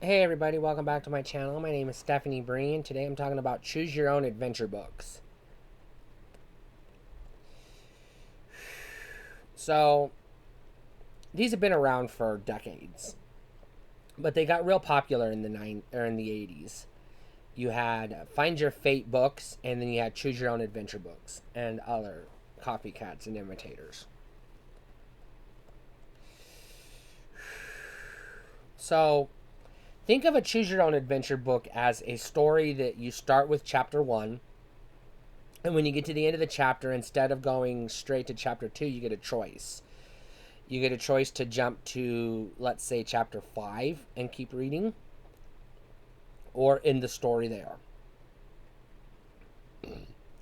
Hey everybody, welcome back to my channel. My name is Stephanie Breen. Today I'm talking about choose your own adventure books. So, these have been around for decades, but they got real popular in the 80s. You had Find Your Fate books, and then you had Choose Your Own Adventure books and other copycats and imitators. So, think of a Choose Your Own Adventure book as a story that you start with chapter 1. And when you get to the end of the chapter, instead of going straight to chapter 2, you get a choice. You get a choice to jump to, let's say, chapter 5 and keep reading, or in the story there.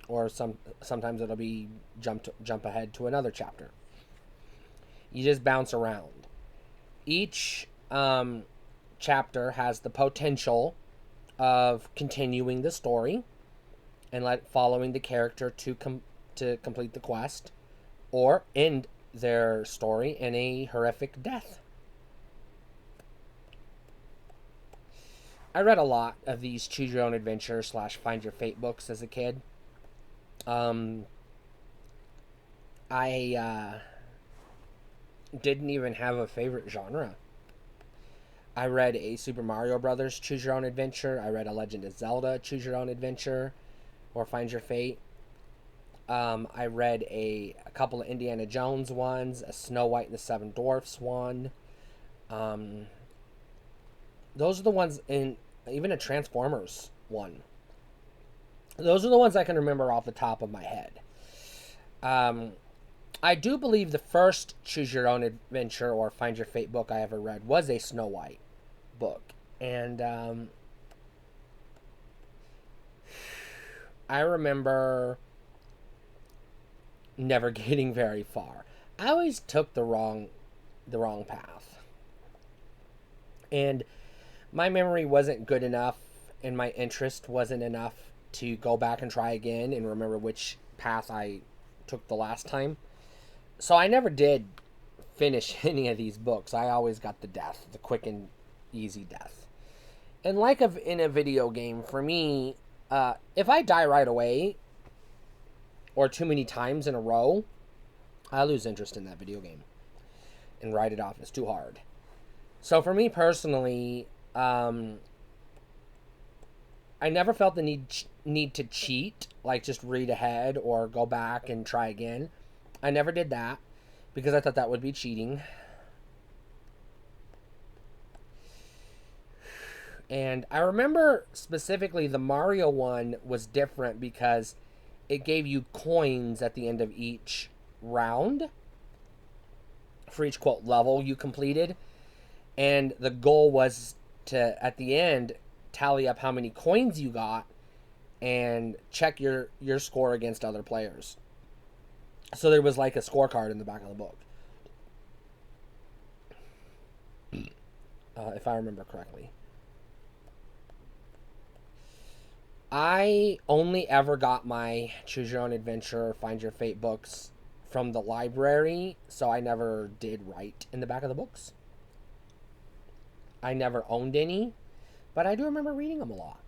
Or sometimes it'll be jump ahead to another chapter. You just bounce around. Each chapter has the potential of continuing the story and following the character to complete the quest, or end their story in a horrific death. I read a lot of these choose your own adventure / find your fate books as a kid. Um, I didn't even have a favorite genre. I read a Super Mario Brothers choose your own adventure. I read a Legend of Zelda choose your own adventure or find your fate. I read a couple of Indiana Jones ones, a Snow White and the Seven Dwarfs one. Um, those are the ones in even a Transformers one. Those are the ones I can remember off the top of my head. Um, I do believe the first Choose Your Own Adventure or Find Your Fate book I ever read was a Snow White book. And I remember never getting very far. I always took the wrong path. And my memory wasn't good enough and my interest wasn't enough to go back and try again and remember which path I took the last time. So I never did finish any of these books. I always got the death, the quick and easy death. And in a video game, for me, if I die right away or too many times in a row, I lose interest in that video game and write it off. It's too hard. So for me personally, I never felt the need to cheat, like just read ahead or go back and try again. I never did that because I thought that would be cheating. And I remember specifically the Mario one was different because it gave you coins at the end of each round for each quote level you completed. And the goal was to, at the end, tally up how many coins you got and check your score against other players. So there was like a scorecard in the back of the book, if I remember correctly. I only ever got my Choose Your Own Adventure or Find Your Fate books from the library, so I never did write in the back of the books. I never owned any, but I do remember reading them a lot.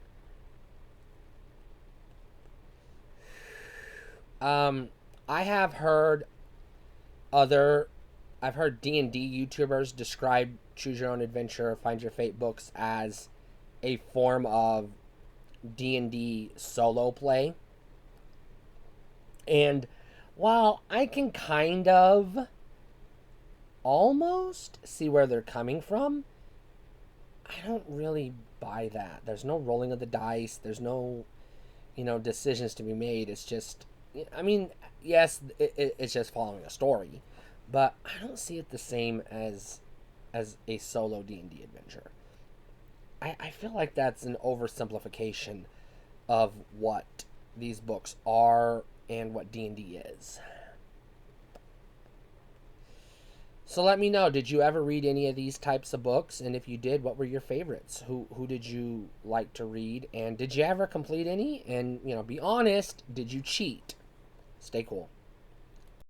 Um, I have heard other, I've heard D&D YouTubers describe Choose Your Own Adventure or Find Your Fate books as a form of D&D solo play. And while I can kind of almost see where they're coming from, I don't really buy that. There's no rolling of the dice. There's no, decisions to be made. It's just, I mean, yes, it's just following a story, but I don't see it the same as a solo D&D adventure. I feel like that's an oversimplification of what these books are and what D&D is. So let me know, did you ever read any of these types of books? And if you did, what were your favorites? Who did you like to read? And did you ever complete any? And, be honest, did you cheat? Stay cool.